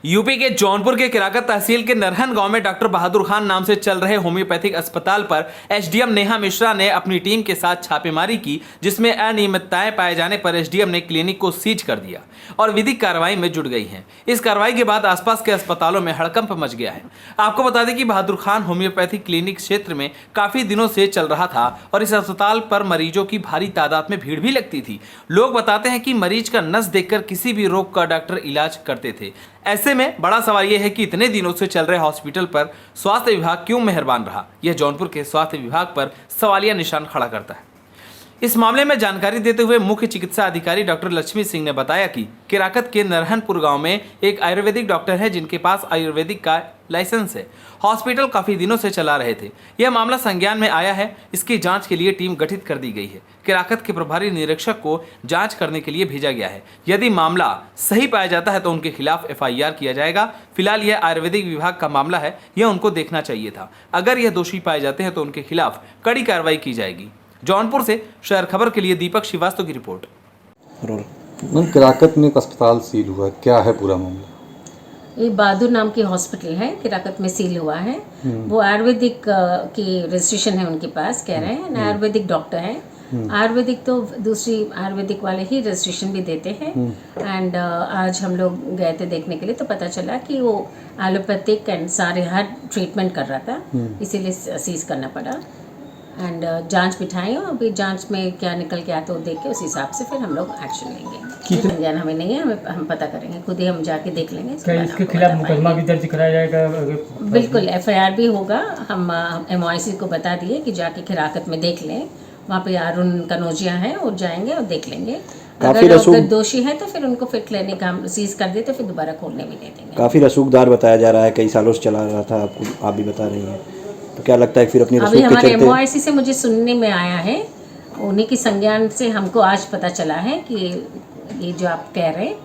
UP के जौनपुर के किराकत तहसील के नरहन गांव में डॉक्टर बहादुर खान नाम से चल रहे होम्योपैथिक अस्पताल पर एसडीएम नेहा मिश्रा ने अपनी टीम के साथ छापेमारी की, जिसमें अनियमितताएं पाए जाने पर एसडीएम ने क्लिनिक को सीज कर दिया और विधिक कार्रवाई में जुट गई हैं। इस कार्रवाई के बाद आसपास के अस्पतालों में हड़कंप मच गया है। आपको बता दें कि बहादुर खान होम्योपैथिक क्लिनिक क्षेत्र में काफी दिनों से चल रहा था और इस अस्पताल पर मरीजों की भारी तादाद में भीड़ भी लगती थी। लोग बताते हैं कि मरीज का नस देखकर किसी भी रोग का डॉक्टर इलाज करते थे। ऐसे में बड़ा सवाल यह है कि इतने दिनों से चल रहे हॉस्पिटल पर स्वास्थ्य विभाग क्यों मेहरबान रहा। यह जौनपुर के स्वास्थ्य विभाग पर सवालिया निशान खड़ा करता है। इस मामले में जानकारी देते हुए मुख्य चिकित्सा अधिकारी डॉक्टर लक्ष्मी सिंह ने बताया कि किराकत के नरहनपुर गांव में एक आयुर्वेदिक डॉक्टर है जिनके पास आयुर्वेदिक का लाइसेंस है। हॉस्पिटल काफी दिनों से चला रहे थे। यह मामला संज्ञान में आया है। इसकी जांच के लिए टीम गठित कर दी गई है। किराकत के प्रभारी निरीक्षक को जांच करने के लिए भेजा गया है। यदि मामला सही पाया जाता है तो उनके खिलाफ एफआईआर किया जाएगा। फिलहाल यह आयुर्वेदिक विभाग का मामला है, यह उनको देखना चाहिए था। अगर यह दोषी पाए जाते हैं तो उनके खिलाफ कड़ी कार्रवाई की जाएगी। जौनपुर से शहर खबर के लिए दीपक श्रीवास्तव की रिपोर्ट। मैम, किराकत में एक अस्पताल सील हुआ है, क्या है पूरा मामला? ये बहादुर नाम की हॉस्पिटल है, किराकत में सील हुआ है। वो आयुर्वेदिक की रजिस्ट्रेशन है उनके पास, कह रहे हैं। आयुर्वेदिक डॉक्टर है। आयुर्वेदिक तो दूसरी आयुर्वेदिक वाले ही रजिस्ट्रेशन भी देते हैं। एंड आज हम लोग गए थे देखने के लिए तो पता चला कि वो एलोपैथिक एंड सारे हर ट्रीटमेंट कर रहा था, इसीलिए सीज करना पड़ा। एंड जांच बिठाई और अभी जांच में क्या निकल के आता है देख के उस हिसाब से फिर हम लोग एक्शन लेंगे। संज्ञान हमें नहीं है, हम पता करेंगे, खुद ही हम जाके देख लेंगे। क्या इसके खिलाफ मुकदमा भी दर्ज कराया जाएगा? बिल्कुल, एफआईआर भी होगा। हम एमओआईसी को बता दिए कि जाके किराकत में देख लें। वहाँ पे अरुण कनौजिया है, वो जाएंगे और देख लेंगे। अगर दोषी है तो फिर उनको फिर क्लिनिक हम सीज कर देते, फिर दोबारा खोलने भी दे देंगे। काफ़ी रसूखदार बताया जा रहा है, कई सालों से चला रहा था, आपको आप भी बता रही हैं, तो क्या लगता है फिर अपनी अभी हमारे एमओआईसी से मुझे सुनने में आया है, उन्हीं की संज्ञान से हमको आज पता चला है कि ये जो आप कह रहे हैं,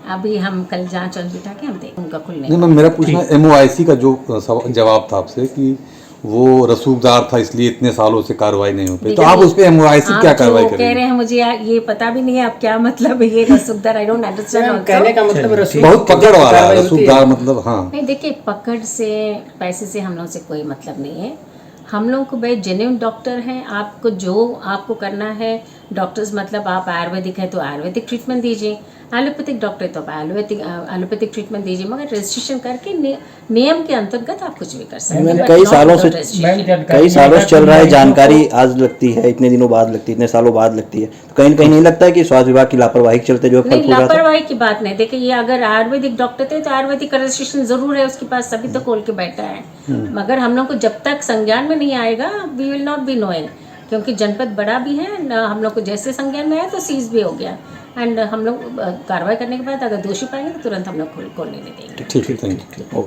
अभी हम कल जांच बिठा के हम देखें उनका खुलने। नहीं मैम, मेरा पूछना एमओआईसी का जो जवाब था आपसे कि वो रसूखदार था इसलिए इतने सालों से कार्रवाई नहीं हो पाई, तो आप उस पे एमओआईसी क्या कार्रवाई करेंगे? कह रहे हैं मुझे ये पता भी नहीं है आप क्या मतलब है ये रसूखदार। I don't understand. कहने का मतलब बहुत पकड़ वाला है रसूखदार, मतलब हाँ नहीं, देखिए पकड़ से पैसे से हम लोग से कोई मतलब नहीं है। हम लोग को भाई जेन्युइन डॉक्टर हैं। आपको जो आपको करना है, डॉक्टर्स मतलब आप आयुर्वेदिक है तो आयुर्वेदिक ट्रीटमेंट दीजिए, एलोपैथिक डॉक्टर तो आप एलोपैथिक ट्रीटमेंट दीजिए, मगर रजिस्ट्रेशन करके नियम के अंतर्गत आप कुछ भी कर सकते हैं। कई सालों से चल रहा है, जानकारी आज लगती है, इतने दिनों बाद लगती है, इतने सालों बाद लगती है, तो कहीं कहीं नहीं लगता है कि स्वास्थ्य विभाग की लापरवाही के चलते जो नहीं, लापरवाही की बात नहीं। देखिए ये अगर आयुर्वेदिक डॉक्टर थे तो आयुर्वेदिक का रजिस्ट्रेशन जरूर है उसके पास, सभी तो खोल के बैठा है। मगर हम लोग को जब तक संज्ञान में नहीं आएगा we will not be knowing, क्योंकि जनपद बड़ा भी है। हम लोग को जैसे संज्ञान में आया तो सीज भी हो गया। एंड हम लोग कार्रवाई करने के बाद अगर दोषी पाएंगे तो तुरंत हम लोग खोलने नहीं देंगे। ठीक है, थैंक यू।